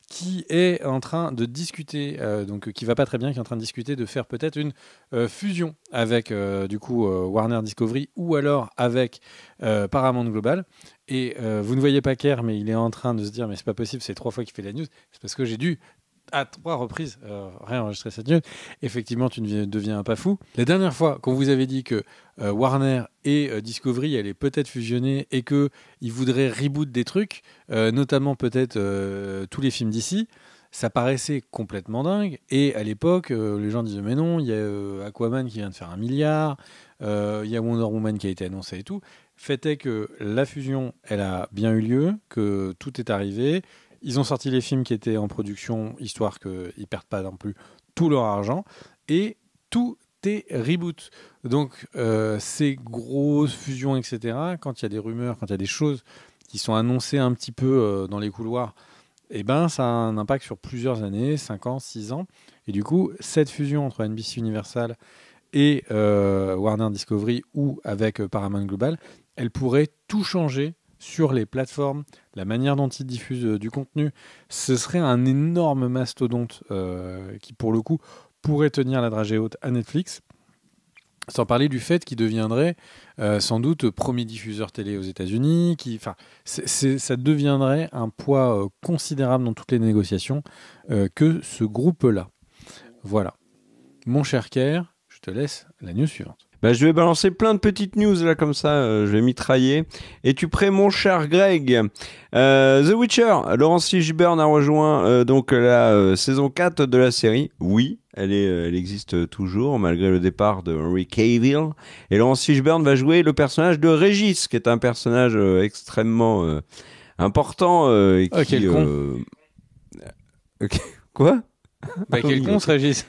qui est en train de discuter, donc qui va pas très bien, qui est en train de discuter de faire peut-être une fusion avec Warner Discovery ou alors avec Paramount Global. Et vous ne voyez pas Kerr, mais il est en train de se dire mais c'est pas possible, c'est 3 fois qu'il fait la news. C'est parce que j'ai dû à 3 reprises réenregistrer cette news. Effectivement, tu ne deviens pas fou. La dernière fois qu'on vous avait dit que Warner et Discovery allaient peut-être fusionner et qu'ils voudraient reboot des trucs, notamment peut-être tous les films d'ici, ça paraissait complètement dingue. Et à l'époque, les gens disaient mais non, il y a Aquaman qui vient de faire 1 milliard, il y a Wonder Woman qui a été annoncé et tout. Fait est que la fusion, elle a bien eu lieu, que tout est arrivé. Ils ont sorti les films qui étaient en production, histoire qu'ils ne perdent pas non plus tout leur argent. Et tout est reboot. Donc, ces grosses fusions, etc., quand il y a des rumeurs, quand il y a des choses qui sont annoncées un petit peu dans les couloirs, eh ben, ça a un impact sur plusieurs années, 5 ans, 6 ans. Et du coup, cette fusion entre NBC Universal et Warner Discovery ou avec Paramount Global, elle pourrait tout changer sur les plateformes, la manière dont ils diffusent du contenu. Ce serait un énorme mastodonte qui, pour le coup, pourrait tenir la dragée haute à Netflix. Sans parler du fait qu'il deviendrait sans doute premier diffuseur télé aux États-Unis. Ça deviendrait un poids considérable dans toutes les négociations que ce groupe-là. Voilà. Mon cher Kerr, je te laisse la news suivante. Je vais balancer plein de petites news là comme ça, je vais mitrailler. Es-tu prêt mon cher Greg? The Witcher, Laurence Fishburne a rejoint donc la saison 4 de la série. Oui, elle existe toujours malgré le départ de Henry Cavill. Et Laurence Fishburne va jouer le personnage de Régis, qui est un personnage extrêmement important. Quel con. Quoi? Quel con ce Régis.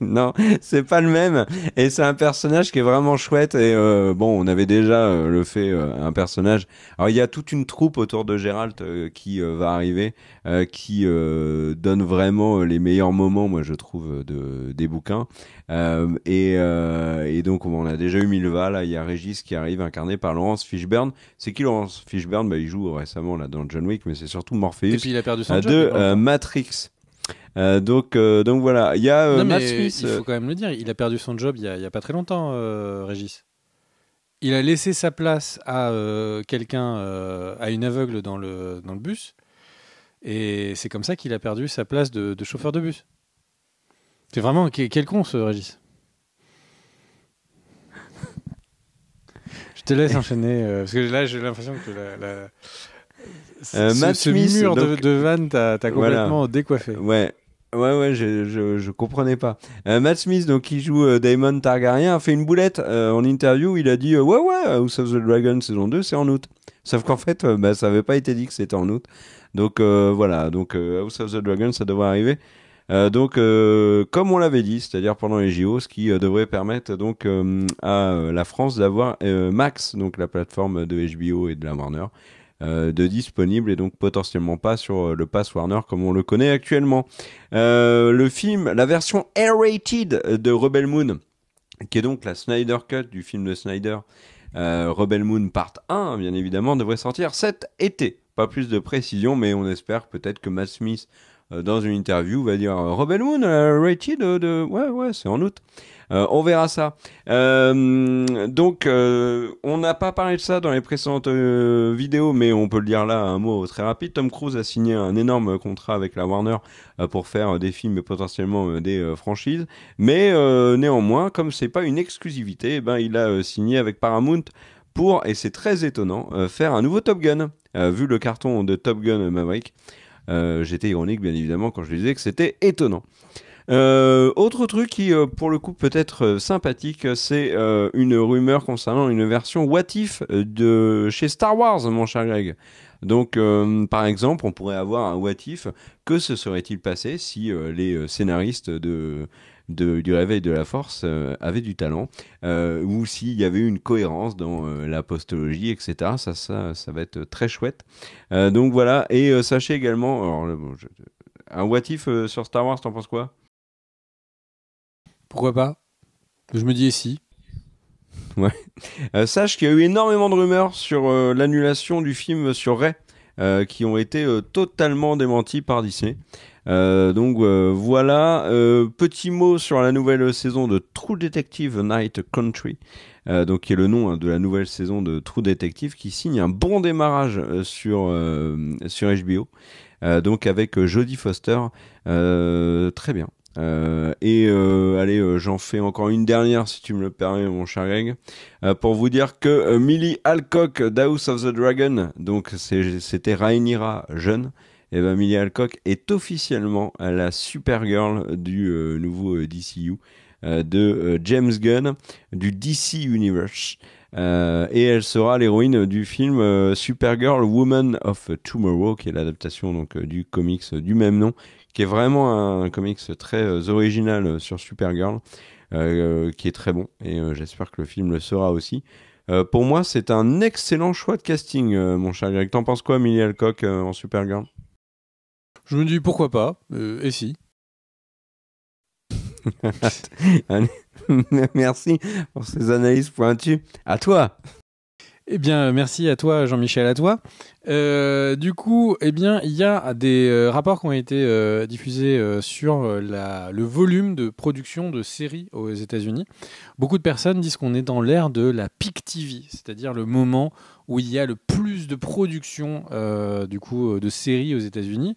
Non, c'est pas le même. Et c'est un personnage qui est vraiment chouette. Et on avait déjà un personnage. Alors il y a toute une troupe autour de Geralt qui va arriver, qui donne vraiment les meilleurs moments, moi je trouve, des bouquins. Et donc on a déjà eu Milva. Là, il y a Régis qui arrive, incarné par Laurence Fishburne. C'est qui Laurence Fishburne? Il joue récemment là dans John Wick, mais c'est surtout Morpheus. Et puis il a perdu son job de Matrix. Donc voilà, il y a Matt Smith. Il faut quand même le dire, il a perdu son job il y a pas très longtemps, Régis. Il a laissé sa place à quelqu'un, à une aveugle dans le bus, et c'est comme ça qu'il a perdu sa place de chauffeur de bus. C'est vraiment quel con ce Régis. Je te laisse enchaîner parce que là j'ai l'impression que ce mur de vanne t'a complètement décoiffé. Ouais, je comprenais pas. Matt Smith, donc qui joue Daemon Targaryen, a fait une boulette en interview. Il a dit House of the Dragon saison 2 c'est en août. Sauf qu'en fait, ça avait pas été dit que c'était en août. Donc voilà, donc House of the Dragon ça devrait arriver Donc, comme on l'avait dit, c'est-à-dire pendant les JO, ce qui devrait permettre donc à la France d'avoir Max, donc la plateforme de HBO et de la Warner, de disponible et donc potentiellement pas sur le Pass Warner comme on le connaît actuellement. Le film, la version R-rated de Rebel Moon, qui est donc la Snyder Cut du film de Snyder, Rebel Moon Part 1, bien évidemment, devrait sortir cet été. Pas plus de précision, mais on espère peut-être que Matt Smith, dans une interview, va dire Rebel Moon, rated ouais, c'est en août. On verra ça. Donc, on n'a pas parlé de ça dans les précédentes vidéos, mais on peut le dire là, un mot très rapide. Tom Cruise a signé un énorme contrat avec la Warner pour faire des films et potentiellement des franchises. Mais néanmoins, comme c'est pas une exclusivité, eh ben, il a signé avec Paramount pour, et c'est très étonnant, faire un nouveau Top Gun. Vu le carton de Top Gun Maverick, j'étais ironique bien évidemment quand je disais que c'était étonnant. Autre truc qui, pour le coup, peut être sympathique, c'est une rumeur concernant une version What If de chez Star Wars, mon cher Greg. Donc, par exemple, on pourrait avoir un What If. Que se serait-il passé si les scénaristes du Réveil de la Force avaient du talent, ou s'il y avait une cohérence dans la postologie, etc. Ça va être très chouette. Donc voilà, et sachez également, alors, un What If sur Star Wars, t'en penses quoi? Pourquoi pas? Je me dis si. Ouais. Sache qu'il y a eu énormément de rumeurs sur l'annulation du film sur Rey, qui ont été totalement démenties par Disney. Donc voilà. Petit mot sur la nouvelle saison de True Detective Night Country, donc qui est le nom de la nouvelle saison de True Detective, qui signe un bon démarrage sur HBO. Donc avec Jodie Foster, très bien. Allez, j'en fais encore une dernière si tu me le permets, mon cher Greg, pour vous dire que Millie Alcock d'House of the Dragon, donc c'était Rhaenyra jeune, et ben Millie Alcock est officiellement la Supergirl du nouveau DCU de James Gunn, du DC Universe. Et elle sera l'héroïne du film Supergirl Woman of Tomorrow, qui est l'adaptation donc du comics du même nom, qui est vraiment un comics très original sur Supergirl, qui est très bon, et j'espère que le film le sera aussi. Pour moi, c'est un excellent choix de casting, mon cher Greg. T'en penses quoi, Millie Alcock en Supergirl? Je me dis pourquoi pas, et si. Merci pour ces analyses pointues. À toi. Eh bien, merci à toi, Jean-Michel, à toi. Du coup, eh bien, il y a des rapports qui ont été diffusés sur le volume de production de séries aux États-Unis. Beaucoup de personnes disent qu'on est dans l'ère de la peak TV, c'est-à-dire le moment où il y a le plus de production de séries aux États-Unis.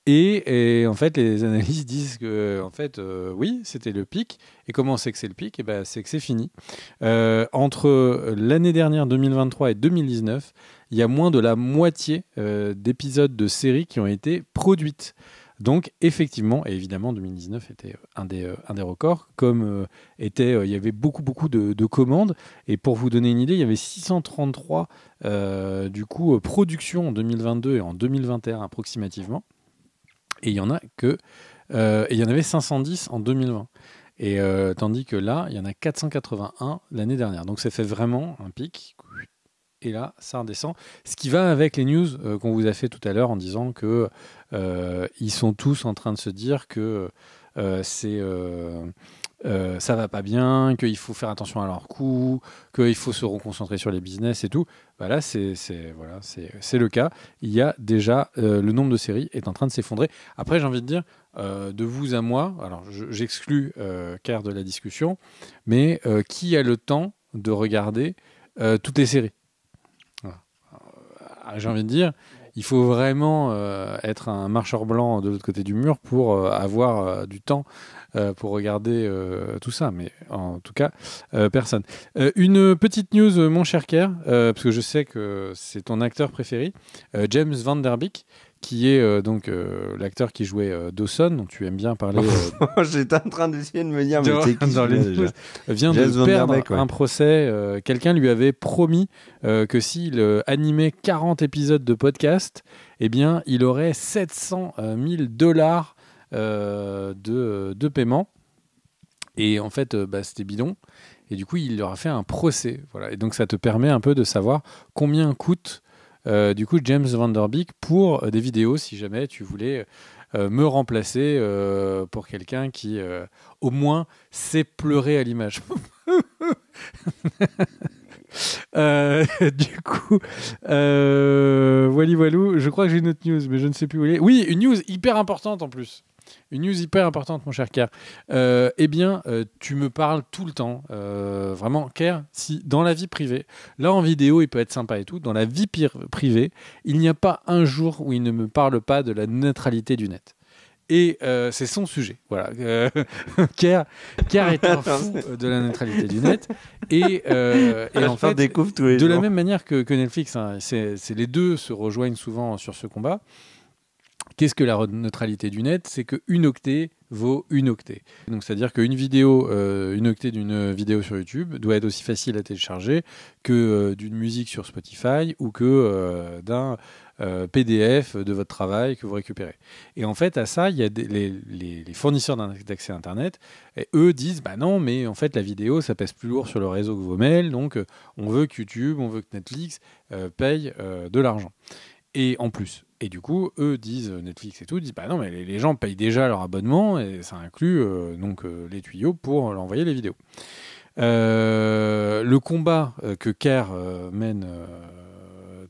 Et en fait, les analystes disent que, en fait, oui, c'était le pic. Et comment c'est que c'est le pic? Ben, c'est que c'est fini. Entre l'année dernière, 2023, et 2019, il y a moins de la moitié d'épisodes de séries qui ont été produites. Donc, effectivement, et évidemment, 2019 était un des records, comme il y avait beaucoup de commandes. Et pour vous donner une idée, il y avait 633 productions en 2022 et en 2021 approximativement. Et il y en avait 510 en 2020. Et tandis que là, il y en a 481 l'année dernière. Donc ça fait vraiment un pic. Et là, ça redescend. Ce qui va avec les news qu'on vous a fait tout à l'heure en disant que ils sont tous en train de se dire que ça va pas bien, qu'il faut faire attention à leurs coûts, qu'il faut se reconcentrer sur les business et tout. Bah là, c'est le cas. Il y a déjà le nombre de séries est en train de s'effondrer. Après, j'ai envie de dire, de vous à moi, alors j'exclus Kerr de la discussion, mais qui a le temps de regarder toutes les séries? Voilà. J'ai envie de dire, il faut vraiment être un marcheur blanc de l'autre côté du mur pour avoir du temps pour regarder tout ça. Mais en tout cas, personne. Une petite news, mon cher Kerr, parce que je sais que c'est ton acteur préféré, James Van Der Beek, qui est donc l'acteur qui jouait Dawson, dont tu aimes bien parler. J'étais en train d'essayer de me dire, mais c'est qui déjà vient James de perdre un procès. Quelqu'un lui avait promis que s'il animait 40 épisodes de podcast, eh bien, il aurait $700 000 de paiement. Et en fait, c'était bidon. Et du coup, il leur a fait un procès. Voilà. Et donc, ça te permet un peu de savoir combien coûte du coup James Van Der Beek pour des vidéos, si jamais tu voulais me remplacer pour quelqu'un qui, au moins, sait pleurer à l'image. Du coup, voilou, je crois que j'ai une autre news, mais je ne sais plus où elle est. Oui, une news hyper importante en plus. Une news hyper importante, mon cher Kerr. Tu me parles tout le temps. Vraiment, Kerr, si dans la vie privée, là en vidéo, il peut être sympa et tout, dans la vie privée, il n'y a pas un jour où il ne me parle pas de la neutralité du net. Et c'est son sujet. Voilà. Kerr est un fou de la neutralité du net. Et en fait, découvre tous les de jours. la même manière que Netflix, hein, les deux se rejoignent souvent sur ce combat. Qu'est-ce que la neutralité du net? C'est qu'une octet vaut une octet. Donc, c'est-à-dire qu'une vidéo, une octet d'une vidéo sur YouTube doit être aussi facile à télécharger que d'une musique sur Spotify ou que d'un PDF de votre travail que vous récupérez. Et en fait, à ça, il y a les fournisseurs d'accès Internet, et eux disent, bah non, mais en fait, la vidéo, ça pèse plus lourd sur le réseau que vos mails, donc on veut que YouTube, on veut que Netflix paye de l'argent. Et en plus. Et du coup, eux disent, Netflix et tout, disent, bah non, mais les gens payent déjà leur abonnement et ça inclut les tuyaux pour leur envoyer les vidéos. Le combat que Kerr mène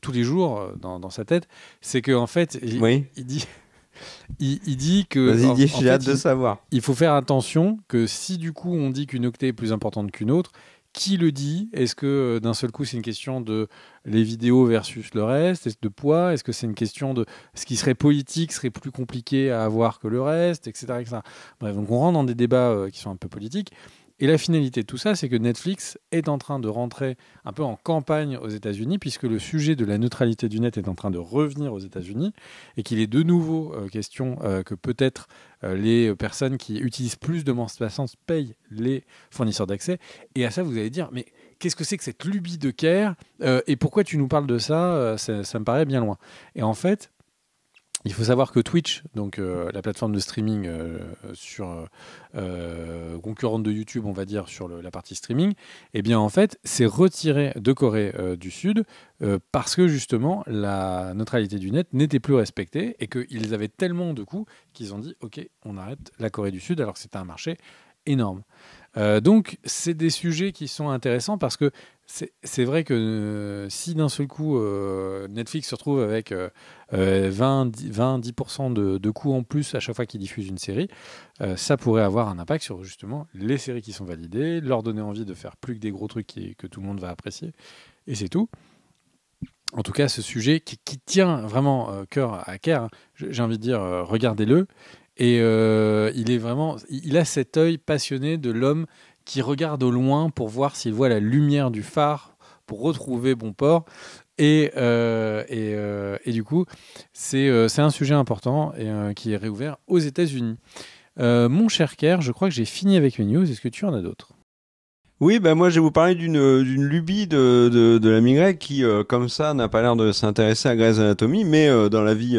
tous les jours dans sa tête, c'est qu'en fait, il dit... Il dit que Vas-y, j'ai hâte de savoir. Il faut faire attention que si du coup on dit qu'une octet est plus importante qu'une autre, qui le dit? Est-ce que d'un seul coup c'est une question de les vidéos versus le reste? Est-ce de poids? Est-ce que c'est une question de ce qui serait politique serait plus compliqué à avoir que le reste, etc., etc. Bref, donc on rentre dans des débats qui sont un peu politiques. Et la finalité de tout ça, c'est que Netflix est en train de rentrer un peu en campagne aux États-Unis, puisque le sujet de la neutralité du net est en train de revenir aux États-Unis, et qu'il est de nouveau question que peut-être les personnes qui utilisent plus de bande passante payent les fournisseurs d'accès. Et à ça, vous allez dire, mais qu'est-ce que c'est que cette lubie de Kerr et pourquoi tu nous parles de ça, ça me paraît bien loin. Et en fait, il faut savoir que Twitch, donc la plateforme de streaming concurrente de YouTube, on va dire, sur la partie streaming, eh bien en fait, s'est retiré de Corée du Sud parce que justement la neutralité du net n'était plus respectée et qu'ils avaient tellement de coûts qu'ils ont dit ok, on arrête la Corée du Sud alors que c'était un marché énorme. Donc, c'est des sujets qui sont intéressants parce que c'est vrai que si d'un seul coup Netflix se retrouve avec 20-10% de coûts en plus à chaque fois qu'il diffuse une série, ça pourrait avoir un impact sur justement les séries qui sont validées, leur donner envie de faire plus que des gros trucs que tout le monde va apprécier. Et c'est tout. En tout cas, ce sujet qui tient vraiment cœur à cœur, hein, j'ai envie de dire, regardez-le. Et il a cet œil passionné de l'homme qui regarde au loin pour voir s'il voit la lumière du phare pour retrouver bon port. Et du coup, c'est un sujet important et qui est réouvert aux États-Unis. Mon cher Kerr, je crois que j'ai fini avec mes news. Est-ce que tu en as d'autres? Oui, moi je vais vous parler d'une lubie de l'ami Greg qui, comme ça, n'a pas l'air de s'intéresser à Grey's Anatomy, mais dans la vie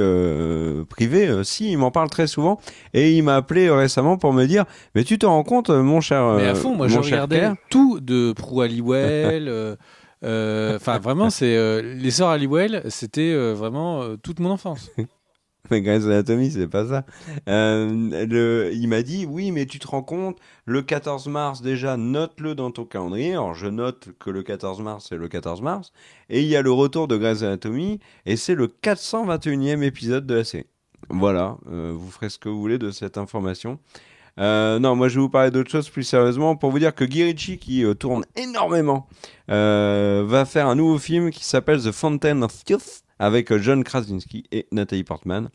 privée, si, il m'en parle très souvent, et il m'a appelé récemment pour me dire, mais tu te rends compte, mon cher Mais à fond, moi je regardais Kerr, tout de Prue Halliwell. Enfin, vraiment, les sœurs Halliwell, c'était vraiment toute mon enfance. Mais Grey's Anatomy, c'est pas ça. Il m'a dit, oui, mais tu te rends compte, le 14 mars, déjà, note-le dans ton calendrier. Alors, je note que le 14 mars, c'est le 14 mars. Et il y a le retour de Grey's Anatomy, et c'est le 421e épisode de la série. Voilà, vous ferez ce que vous voulez de cette information. Non, moi je vais vous parler d'autre chose plus sérieusement pour vous dire que Guy Ritchie, qui tourne énormément, va faire un nouveau film qui s'appelle The Fountain of Youth, avec John Krasinski et Natalie Portman.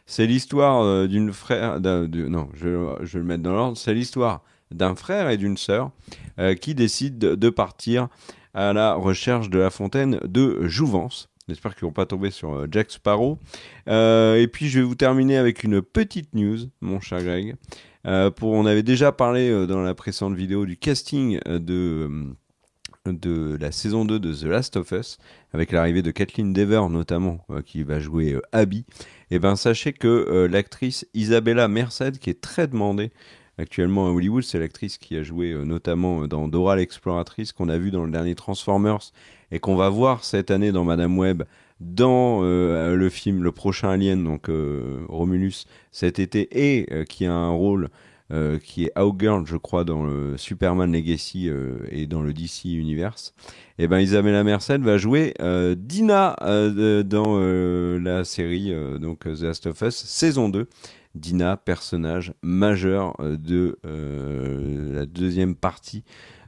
C'est l'histoire d'une frère... non, je vais le mettre dans l'ordre. C'est l'histoire d'un frère et d'une sœur qui décident de partir à la recherche de la fontaine de Jouvence. J'espère qu'ils vont pas tomber sur Jack Sparrow. Et puis je vais vous terminer avec une petite news, mon cher Greg. On avait déjà parlé dans la précédente vidéo du casting de la saison 2 de The Last of Us, avec l'arrivée de Kathleen Dever notamment, qui va jouer Abby, et ben sachez que l'actrice Isabella Merced, qui est très demandée actuellement à Hollywood, c'est l'actrice qui a joué notamment dans Dora l'exploratrice, qu'on a vu dans le dernier Transformers, et qu'on va voir cette année dans Madame Web, dans le film, le prochain Alien, donc Romulus, cet été, et qui a un rôle qui est Hawkgirl, je crois, dans le Superman Legacy et dans le DC Universe. Et ben Isabella Merced va jouer Dina dans la série donc The Last of Us saison 2. Dina, personnage majeur de la deuxième partie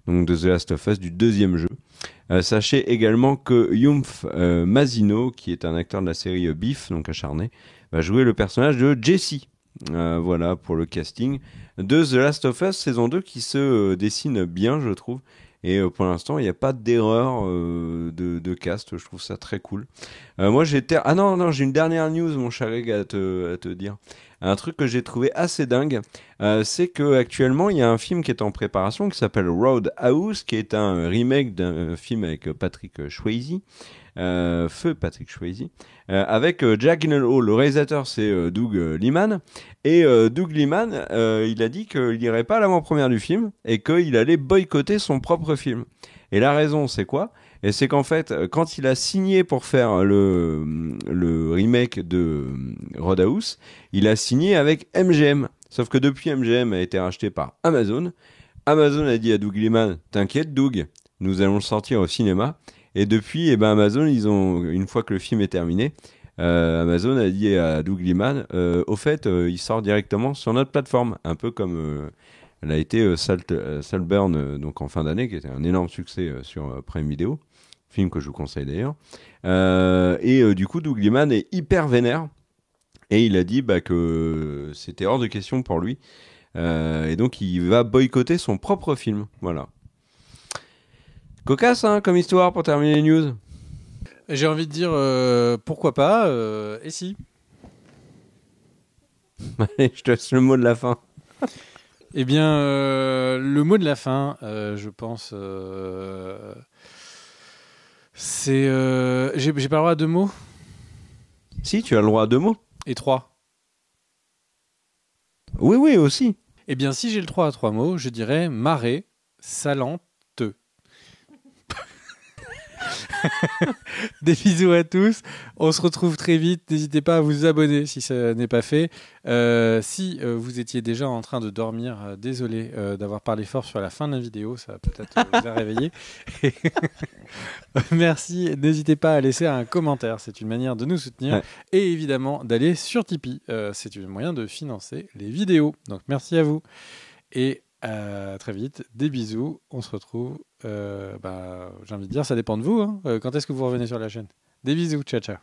donc de The Last of Us, du deuxième jeu. Sachez également que Youmf Mazino, qui est un acteur de la série Beef, donc acharné, va jouer le personnage de Jesse. Voilà pour le casting de The Last of Us saison 2 qui se dessine bien, je trouve. Et pour l'instant, il n'y a pas d'erreur de cast. Je trouve ça très cool. Moi, Ah non, j'ai une dernière news, mon cher Greg, à te dire. Un truc que j'ai trouvé assez dingue, c'est qu'actuellement, il y a un film qui est en préparation qui s'appelle Roadhouse, qui est un remake d'un film avec Patrick Swayze. Feu Patrick Swayze, avec Jack Gyllenhaal. Le réalisateur, c'est Doug Liman. Et Doug Liman, il a dit qu'il n'irait pas à l'avant-première du film et qu'il allait boycotter son propre film. Et la raison, c'est quoi ? Et c'est qu'en fait, quand il a signé pour faire le remake de Roadhouse, il a signé avec MGM. Sauf que depuis, MGM a été racheté par Amazon. Amazon a dit à Doug Liman, t'inquiète Doug, nous allons le sortir au cinéma. Et depuis, Amazon, une fois que le film est terminé, Amazon a dit à Doug Liman, au fait, il sort directement sur notre plateforme, un peu comme elle a été Saltburn donc en fin d'année, qui était un énorme succès sur Prime Video, film que je vous conseille d'ailleurs. Du coup, Doug Liman est hyper vénère et il a dit que c'était hors de question pour lui. Et donc, il va boycotter son propre film. Voilà. Cocasse, hein, comme histoire pour terminer les news. J'ai envie de dire pourquoi pas, et si. Allez, je te laisse le mot de la fin. Eh bien, le mot de la fin, je pense, c'est... J'ai pas le droit à 2 mots ? Si, tu as le droit à 2 mots. Et 3 ? Oui, aussi. Eh bien, si j'ai le droit à 3 mots, je dirais marée, salante. Des bisous à tous. On se retrouve très vite. N'hésitez pas à vous abonner si ça n'est pas fait. Si vous étiez déjà en train de dormir, désolé d'avoir parlé fort sur la fin de la vidéo. Ça va peut-être vous a réveillé. Merci. N'hésitez pas à laisser un commentaire. C'est une manière de nous soutenir. Ouais. Et évidemment, d'aller sur Tipeee. C'est un moyen de financer les vidéos. Donc, merci à vous. Et très vite, des bisous, on se retrouve. J'ai envie de dire, ça dépend de vous. Hein. Quand est-ce que vous revenez sur la chaîne ? Des bisous, ciao ciao.